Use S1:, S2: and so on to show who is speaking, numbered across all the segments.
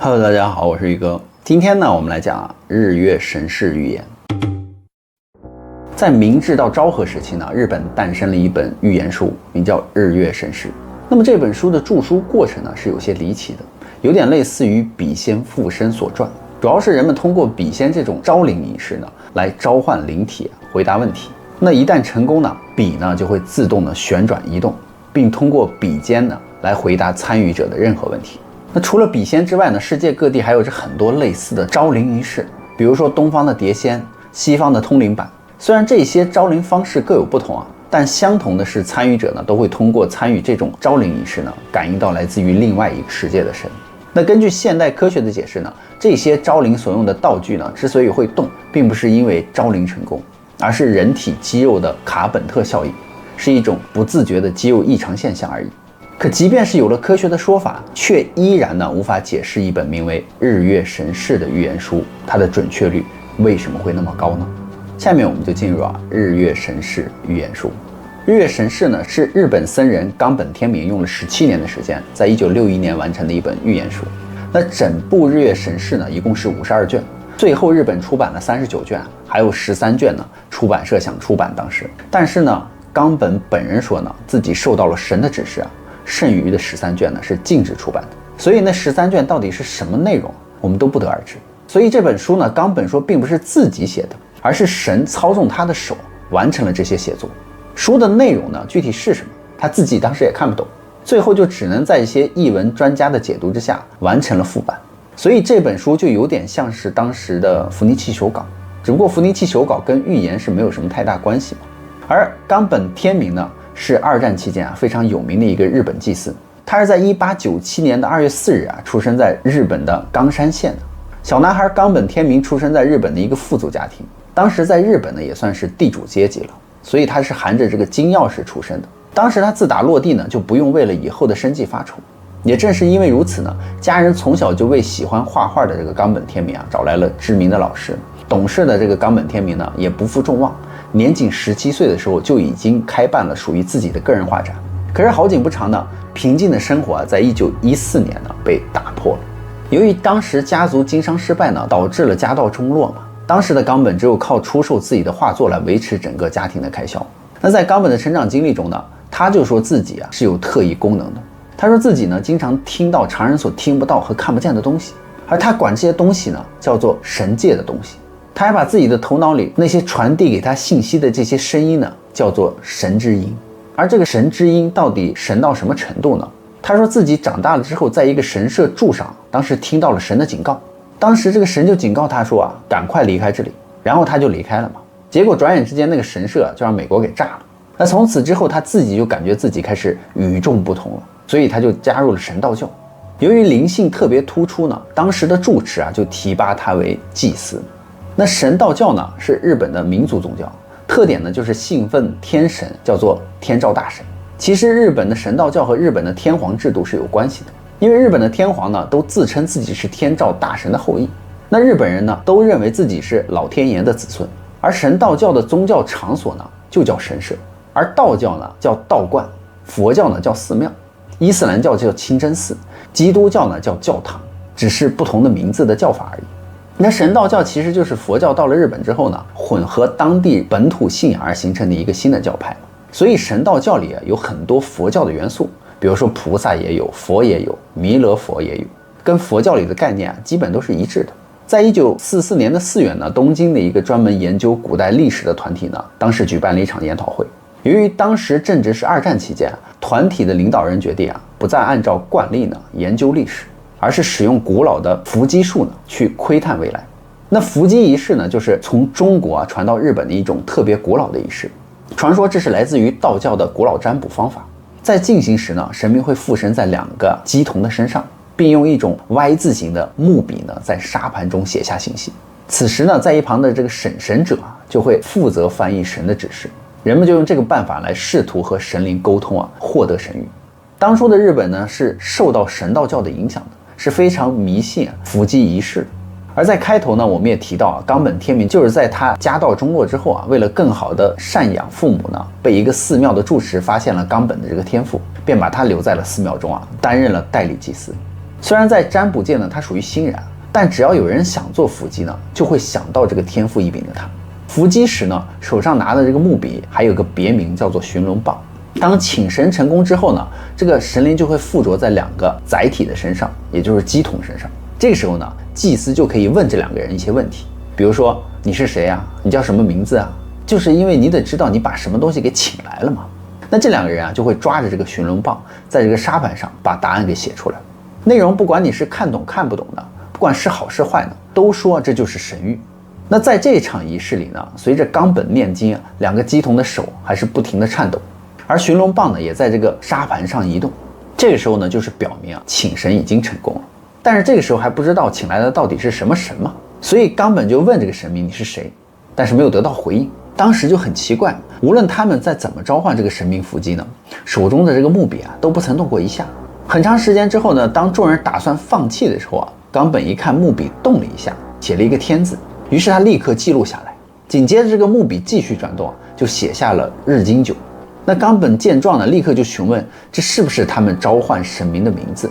S1: Hello， 大家好，我是宇哥。今天呢，我们来讲日月神事预言。在明治到昭和时期呢，日本诞生了一本预言书，名叫《日月神事》。那么这本书的著书过程呢，是有些离奇的，有点类似于笔仙附身所传。主要是人们通过笔仙这种招灵仪式呢，来召唤灵体，回答问题。那一旦成功呢，笔呢就会自动的旋转移动，并通过笔尖呢来回答参与者的任何问题。那除了笔仙之外呢，世界各地还有着很多类似的招灵仪式，比如说东方的碟仙，西方的通灵板。虽然这些招灵方式各有不同啊，但相同的是参与者呢都会通过参与这种招灵仪式呢，感应到来自于另外一个世界的神。那根据现代科学的解释呢，这些招灵所用的道具呢之所以会动，并不是因为招灵成功，而是人体肌肉的卡本特效应，是一种不自觉的肌肉异常现象而已。可即便是有了科学的说法，却依然呢无法解释一本名为《日月神事》的预言书，它的准确率为什么会那么高呢？下面我们就进入日月神事预言书。日月神事呢是日本僧人冈本天明用了17年的时间，在1961年完成的一本预言书。那整部日月神事呢一共是52卷，最后日本出版了39卷，还有13卷呢出版社想出版当时，但是呢冈本本人说呢自己受到了神的指示剩余的13卷呢是禁止出版的，所以那13卷到底是什么内容，我们都不得而知。所以这本书呢，冈本说并不是自己写的，而是神操纵他的手完成了这些写作。书的内容呢，具体是什么，他自己当时也看不懂，最后就只能在一些译文专家的解读之下完成了复版。所以这本书就有点像是当时的伏尼契手稿，只不过伏尼契手稿跟预言是没有什么太大关系嘛。而冈本天明呢，是二战期间非常有名的一个日本祭司，他是在1897年的2月4日出生在日本的冈山县的。小男孩冈本天明出生在日本的一个富足家庭，当时在日本呢也算是地主阶级了，所以他是含着这个金钥匙出生的。当时他自打落地呢，就不用为了以后的生计发愁。也正是因为如此呢，家人从小就为喜欢画画的这个冈本天明找来了知名的老师。懂事的这个冈本天明呢，也不负众望，年仅17岁的时候就已经开办了属于自己的个人画展。可是好景不长呢，平静的生活在1914年呢被打破了。由于当时家族经商失败呢，导致了家道中落嘛，当时的冈本只有靠出售自己的画作来维持整个家庭的开销。那在冈本的成长经历中呢，他就说自己是有特异功能的。他说自己呢经常听到常人所听不到和看不见的东西，而他管这些东西呢叫做神界的东西。他还把自己的头脑里那些传递给他信息的这些声音呢叫做神之音。而这个神之音到底神到什么程度呢？他说自己长大了之后，在一个神社柱上，当时听到了神的警告。当时这个神就警告他说赶快离开这里，然后他就离开了嘛。结果转眼之间那个神社就让美国给炸了。那从此之后他自己就感觉自己开始与众不同了，所以他就加入了神道教。由于灵性特别突出呢，当时的住持就提拔他为祭司。那神道教呢是日本的民族宗教，特点呢就是信奉天神，叫做天照大神。其实日本的神道教和日本的天皇制度是有关系的，因为日本的天皇呢都自称自己是天照大神的后裔，那日本人呢都认为自己是老天爷的子孙。而神道教的宗教场所呢就叫神社，而道教呢叫道观，佛教呢叫寺庙，伊斯兰教叫清真寺，基督教呢叫教堂，只是不同的名字的叫法而已。那神道教其实就是佛教到了日本之后呢，混合当地本土信仰而形成的一个新的教派。所以神道教里有很多佛教的元素，比如说菩萨也有，佛也有，弥勒佛也有，跟佛教里的概念基本都是一致的。在1944年的4月呢，东京的一个专门研究古代历史的团体呢，当时举办了一场研讨会。由于当时正值是二战期间，团体的领导人决定不再按照惯例呢研究历史，而是使用古老的伏击术呢去窥探未来。那伏击仪式呢，就是从中国传到日本的一种特别古老的仪式。传说这是来自于道教的古老占卜方法。在进行时呢，神明会附身在2个鸡童的身上，并用一种 Y 字形的木笔呢在沙盘中写下信息。此时呢，在一旁的这个审神者就会负责翻译神的指示。人们就用这个办法来试图和神灵沟通获得神谕。当初的日本呢是受到神道教的影响的，是非常迷信伏击仪式。而在开头呢，我们也提到冈本天明就是在他家道中落之后为了更好的赡养父母呢，被一个寺庙的住持发现了冈本的这个天赋，便把他留在了寺庙中担任了代理祭司。虽然在占卜界呢，它属于新人，但只要有人想做伏击呢，就会想到这个天赋异禀的他。伏击时呢，手上拿的这个木笔还有个别名叫做寻龙棒。当请神成功之后呢，这个神灵就会附着在2个载体的身上，也就是乩童身上。这个时候呢，祭司就可以问这2个人一些问题，比如说你是谁啊？你叫什么名字啊？就是因为你得知道你把什么东西给请来了嘛。那这2个人啊，就会抓着这个寻龙棒，在这个沙盘上把答案给写出来。内容不管你是看懂看不懂的，不管是好是坏呢，都说这就是神谕。那在这场仪式里呢，随着冈本念经2个乩童的手还是不停的颤抖，而寻龙棒呢也在这个沙盘上移动。这个时候呢，就是表明请神已经成功了。但是这个时候还不知道请来的到底是什么神嘛，所以冈本就问这个神明你是谁，但是没有得到回应。当时就很奇怪，无论他们在怎么召唤这个神明伏击呢，手中的这个木笔都不曾动过一下。很长时间之后呢，当众人打算放弃的时候冈本一看木笔动了一下，写了一个天字，于是他立刻记录下来。紧接着这个木笔继续转动，就写下了日经久。那冈本见状呢，立刻就询问这是不是他们召唤神明的名字，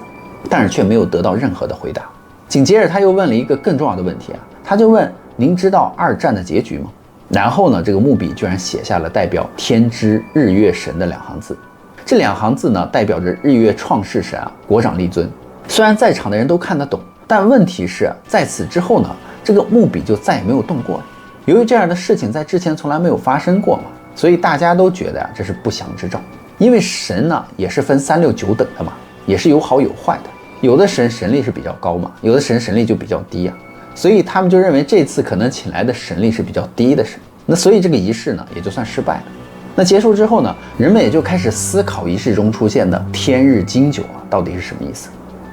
S1: 但是却没有得到任何的回答。紧接着他又问了一个更重要的问题他就问您知道2战的结局吗？然后呢，这个木笔居然写下了代表天之日月神的2行字。这2行字呢，代表着日月创世神国长立尊。虽然在场的人都看得懂，但问题是在此之后呢，这个木笔就再也没有动过了。由于这样的事情在之前从来没有发生过嘛，所以大家都觉得这是不祥之兆。因为神呢也是分3、6、9等的嘛，也是有好有坏的。有的神神力是比较高嘛，有的神神力就比较低所以他们就认为这次可能请来的神力是比较低的神。那所以这个仪式呢也就算失败了。那结束之后呢，人们也就开始思考仪式中出现的天日经久到底是什么意思。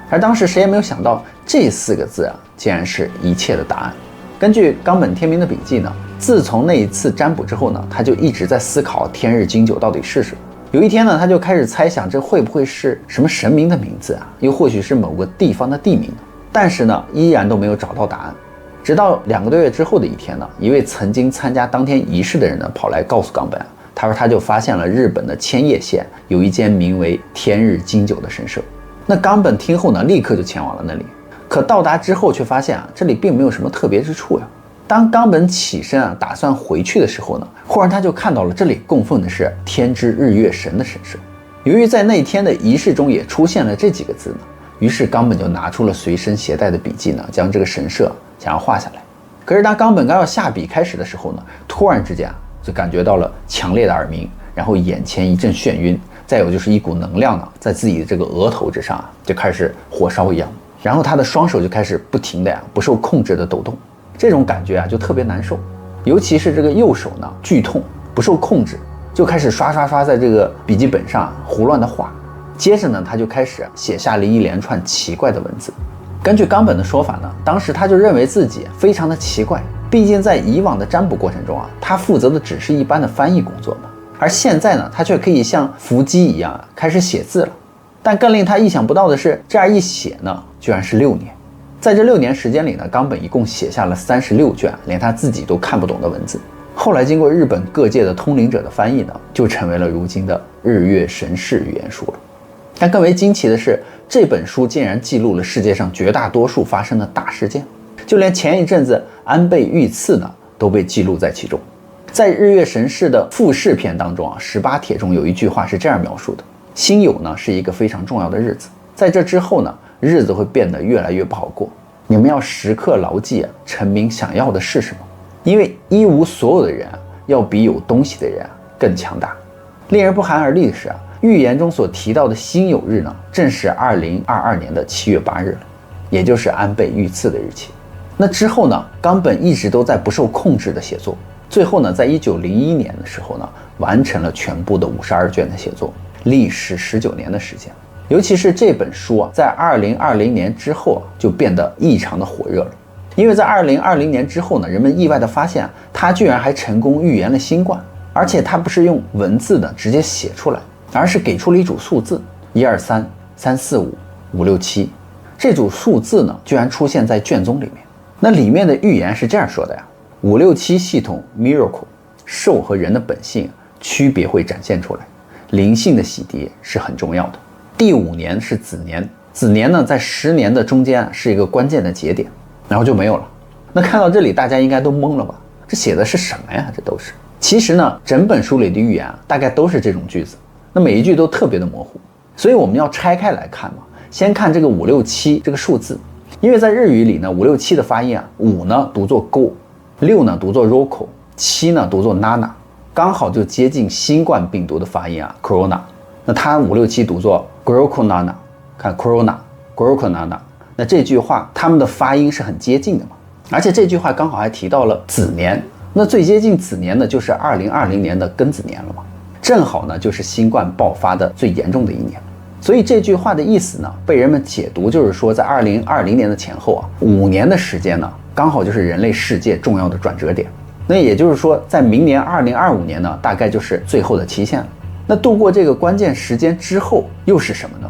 S1: 而当时谁也没有想到这4个字竟然是一切的答案。根据冈本天明的笔记呢，自从那一次占卜之后呢，他就一直在思考天日经久到底是什么。有一天呢，他就开始猜想这会不会是什么神明的名字又或许是某个地方的地名。但是呢，依然都没有找到答案。直到2个多月之后的一天呢，一位曾经参加当天仪式的人呢，跑来告诉冈本他说他就发现了日本的千叶县有一间名为天日经久的神社。那冈本听后呢，立刻就前往了那里。可到达之后却发现这里并没有什么特别之处当冈本起身打算回去的时候呢，忽然他就看到了这里供奉的是天之日月神的神社。由于在那天的仪式中也出现了这几个字呢，于是冈本就拿出了随身携带的笔记呢，将这个神社想要画下来。可是当冈本刚要下笔开始的时候呢，突然之间就感觉到了强烈的耳鸣，然后眼前一阵眩晕，再有就是一股能量呢，在自己的这个额头之上就开始火烧一样，然后他的双手就开始不停的不受控制的抖动。这种感觉就特别难受，尤其是这个右手呢剧痛不受控制，就开始刷在这个笔记本上胡乱的画。接着呢，他就开始写下了一连串奇怪的文字。根据冈本的说法呢，当时他就认为自己非常的奇怪，毕竟在以往的占卜过程中他负责的只是一般的翻译工作嘛，而现在呢，他却可以像伏击一样开始写字了。但更令他意想不到的是，这样一写呢，居然是6年。在这6年时间里呢，冈本一共写下了36卷连他自己都看不懂的文字。后来经过日本各界的通灵者的翻译呢，就成为了如今的日月神式语言书了。但更为惊奇的是，这本书竟然记录了世界上绝大多数发生的大事件，就连前一阵子安倍遇刺呢都被记录在其中。在日月神式的复试篇当中18帖中有一句话是这样描述的：辛酉呢是一个非常重要的日子，在这之后呢，日子会变得越来越不好过。你们要时刻牢记臣民想要的是什么，因为一无所有的人要比有东西的人更强大。令人不寒而栗的是预言中所提到的辛酉日呢，正是2022年的7月8日了，也就是安倍遇刺的日期。那之后呢，冈本一直都在不受控制的写作，最后呢，在1901年的时候呢，完成了全部的52卷的写作，历时19年的时间。尤其是这本书在2020年之后就变得异常的火热了，因为在2020年之后呢，人们意外的发现他居然还成功预言了新冠，而且他不是用文字的直接写出来，而是给出了一组数字123、345、567。这组数字呢，居然出现在卷宗里面。那里面的预言是这样说的567系统 Miracle， 兽和人的本性区别会展现出来，灵性的洗涤是很重要的。第5年是子年，子年呢在10年的中间是一个关键的节点，然后就没有了。那看到这里大家应该都懵了吧？这写的是什么呀？这都是。其实呢，整本书里的预言大概都是这种句子，那每一句都特别的模糊，所以我们要拆开来看嘛。先看这个567这个数字，因为在日语里呢，567的发音5呢读作 go，6呢读作 roko，7呢读作 nana， 刚好就接近新冠病毒的发音corona。那它567读作 groko nana， 看 corona groko nana， 那这句话它们的发音是很接近的嘛。而且这句话刚好还提到了子年，那最接近子年的就是2020年的庚子年了嘛，正好呢就是新冠爆发的最严重的一年。所以这句话的意思呢，被人们解读就是说，在2020年的前后5年的时间呢，刚好就是人类世界重要的转折点。那也就是说，在明年2025年呢，大概就是最后的期限了。那度过这个关键时间之后又是什么呢？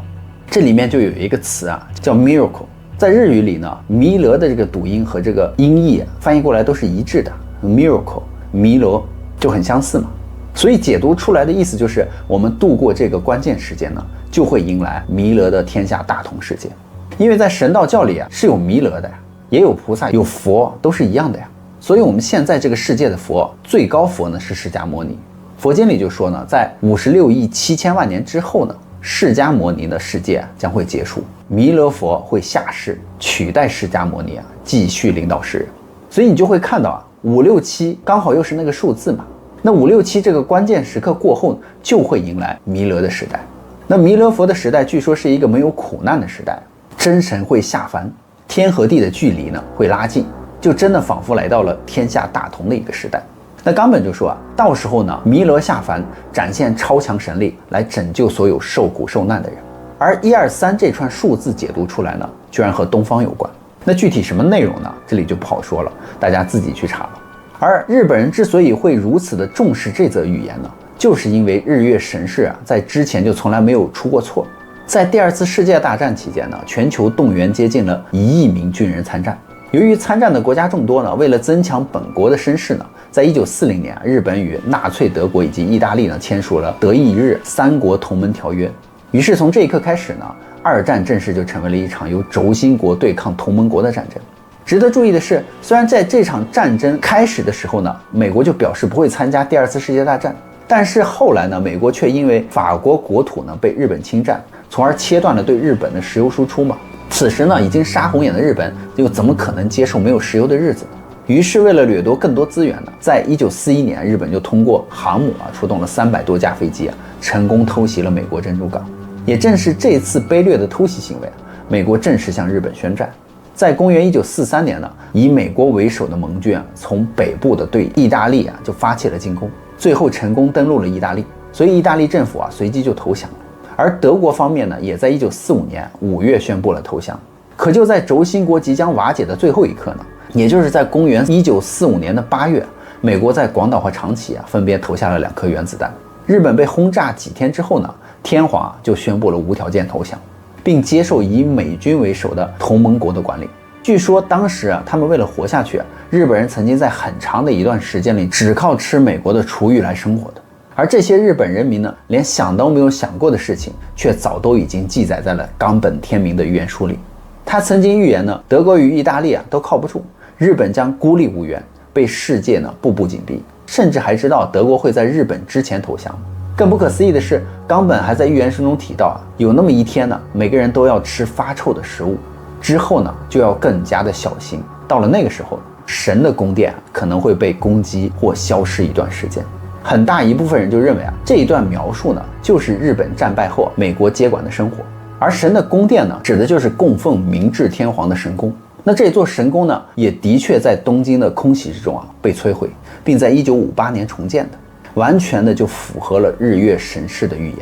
S1: 这里面就有一个词叫 miracle。在日语里呢，弥勒的这个读音和这个音译翻译过来都是一致的 ，miracle 弥勒就很相似嘛。所以解读出来的意思就是，我们度过这个关键时间呢，就会迎来弥勒的天下大同世界。因为在神道教里是有弥勒的呀，也有菩萨，有佛，都是一样的呀。所以我们现在这个世界的佛，最高佛呢是释迦牟尼。佛经里就说呢，在56亿7千万年之后呢，释迦牟尼的世界将会结束，弥勒佛会下世取代释迦牟尼继续领导世人。所以你就会看到567刚好又是那个数字嘛。那567这个关键时刻过后，就会迎来弥勒的时代。那弥勒佛的时代据说是一个没有苦难的时代，真神会下凡，天和地的距离呢会拉近，就真的仿佛来到了天下大同的一个时代。那冈本就说到时候呢，弥勒下凡展现超强神力来拯救所有受苦受难的人。而123这串数字解读出来呢，居然和东方有关。那具体什么内容呢？这里就不好说了，大家自己去查吧。而日本人之所以会如此的重视这则预言呢，就是因为日月神事在之前就从来没有出过错。在第2次世界大战期间呢，全球动员接近了1亿名军人参战。由于参战的国家众多呢，为了增强本国的声势呢，在1940年，日本与纳粹德国以及意大利呢签署了德意日3国同盟条约。于是从这一刻开始呢，二战正式就成为了一场由轴心国对抗同盟国的战争。值得注意的是，虽然在这场战争开始的时候呢，美国就表示不会参加第2次世界大战，但是后来呢，美国却因为法国国土呢被日本侵占，从而切断了对日本的石油输出嘛。此时呢，已经杀红眼的日本又怎么可能接受没有石油的日子呢？于是为了掠夺更多资源呢，在1941年，日本就通过航母出动了300多架飞机成功偷袭了美国珍珠港。也正是这次卑劣的偷袭行为美国正式向日本宣战。在公元1943年呢，以美国为首的盟军从北部的对意大利就发起了进攻，最后成功登陆了意大利，所以意大利政府随即就投降了。而德国方面呢，也在1945年5月宣布了投降。可就在轴心国即将瓦解的最后一刻呢，也就是在公元1945年的8月，美国在广岛和长崎分别投下了2颗原子弹。日本被轰炸几天之后呢，天皇就宣布了无条件投降，并接受以美军为首的同盟国的管理。据说当时他们为了活下去，日本人曾经在很长的一段时间里只靠吃美国的厨余来生活的。而这些日本人民呢，连想都没有想过的事情，却早都已经记载在了冈本天明的预言书里。他曾经预言呢，德国与意大利都靠不住，日本将孤立无援，被世界呢步步紧逼，甚至还知道德国会在日本之前投降。更不可思议的是，冈本还在预言书中提到有那么一天呢，每个人都要吃发臭的食物，之后呢就要更加的小心。到了那个时候，神的宫殿可能会被攻击或消失一段时间。很大一部分人就认为这一段描述呢，就是日本战败后美国接管的生活。而神的宫殿呢，指的就是供奉明治天皇的神宫。那这座神宫呢，也的确在东京的空袭之中被摧毁，并在1958年重建的，完全的就符合了日月神事的预言。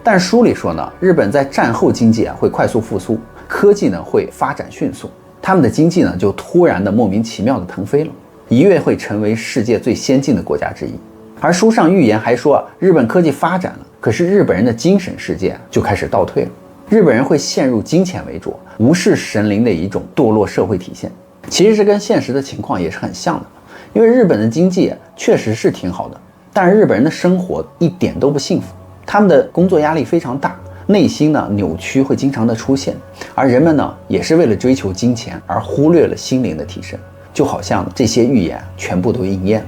S1: 但书里说呢，日本在战后经济会快速复苏，科技呢会发展迅速，他们的经济呢就突然的莫名其妙的腾飞了，一跃会成为世界最先进的国家之一。而书上预言还说日本科技发展了，可是日本人的精神世界就开始倒退了。日本人会陷入金钱为主，无视神灵的一种堕落社会体现。其实这跟现实的情况也是很像的，因为日本的经济确实是挺好的，但是日本人的生活一点都不幸福，他们的工作压力非常大，内心呢扭曲会经常的出现，而人们呢也是为了追求金钱而忽略了心灵的提升，就好像这些预言全部都应验了。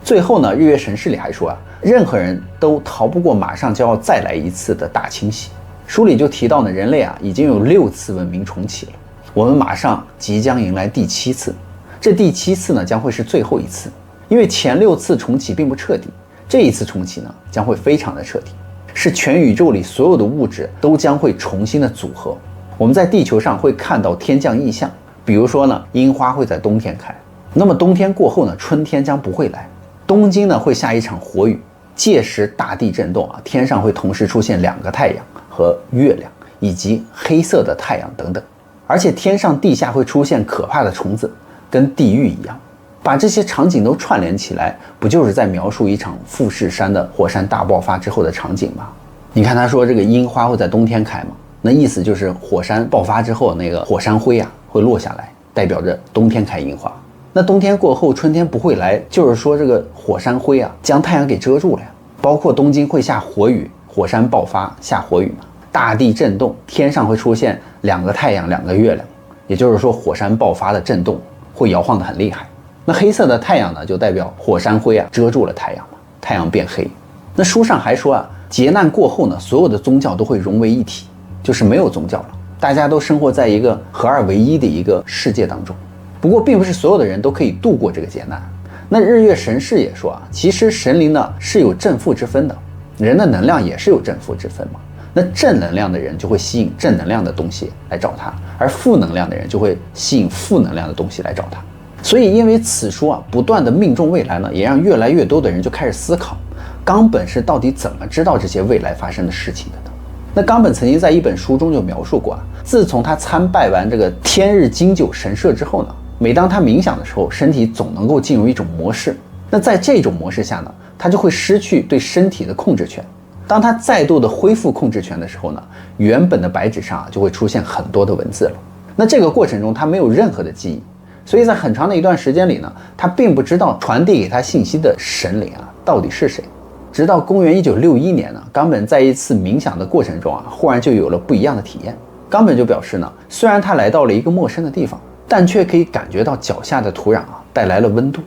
S1: 最后呢，日月神事里还说任何人都逃不过马上就要再来一次的大清洗。书里就提到呢，人类已经有6次文明重启了，我们马上即将迎来第7次，这第7次呢将会是最后一次，因为前6次重启并不彻底，这一次重启呢将会非常的彻底，是全宇宙里所有的物质都将会重新的组合。我们在地球上会看到天降异象，比如说呢，樱花会在冬天开，那么冬天过后呢，春天将不会来。东京呢会下一场火雨，届时大地震动天上会同时出现2个太阳和月亮，以及黑色的太阳等等，而且天上地下会出现可怕的虫子，跟地狱一样。把这些场景都串联起来，不就是在描述一场富士山的火山大爆发之后的场景吗？你看他说这个樱花会在冬天开嘛，那意思就是火山爆发之后那个火山灰会落下来，代表着冬天开樱花。那冬天过后春天不会来，就是说这个火山灰将太阳给遮住了呀。包括东京会下火雨，火山爆发下火雨嘛，大地震动，天上会出现2个太阳2个月亮，也就是说火山爆发的震动会摇晃得很厉害。那黑色的太阳呢，就代表火山灰遮住了太阳嘛，太阳变黑。那书上还说劫难过后呢，所有的宗教都会融为一体，就是没有宗教了，大家都生活在一个合二为一的一个世界当中。不过并不是所有的人都可以度过这个劫难。那日月神事也说其实神灵呢是有正负之分的，人的能量也是有正负之分嘛。那正能量的人就会吸引正能量的东西来找他，而负能量的人就会吸引负能量的东西来找他。所以因为此书不断的命中未来呢，也让越来越多的人就开始思考冈本是到底怎么知道这些未来发生的事情的呢？那冈本曾经在一本书中就描述过自从他参拜完这个天日金九神社之后呢，每当他冥想的时候，身体总能够进入一种模式。那在这种模式下呢，他就会失去对身体的控制权。当他再度的恢复控制权的时候呢，原本的白纸上就会出现很多的文字了。那这个过程中他没有任何的记忆，所以在很长的一段时间里呢，他并不知道传递给他信息的神灵到底是谁。直到公元1961年呢，冈本在一次冥想的过程中忽然就有了不一样的体验。冈本就表示呢，虽然他来到了一个陌生的地方，但却可以感觉到脚下的土壤带来了温度，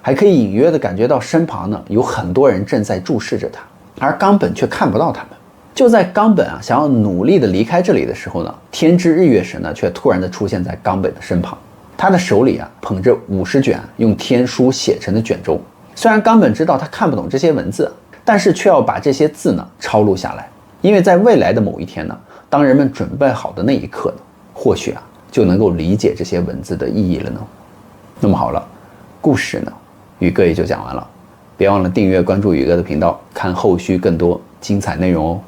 S1: 还可以隐约的感觉到身旁呢有很多人正在注视着他，而冈本却看不到他们。就在冈本想要努力的离开这里的时候呢，天之日月神呢却突然的出现在冈本的身旁，他的手里捧着50卷用天书写成的卷轴。虽然冈本知道他看不懂这些文字，但是却要把这些字呢抄录下来，因为在未来的某一天呢，当人们准备好的那一刻呢，或许就能够理解这些文字的意义了呢。那么好了，故事呢宇哥也就讲完了，别忘了订阅关注宇哥的频道，看后续更多精彩内容哦。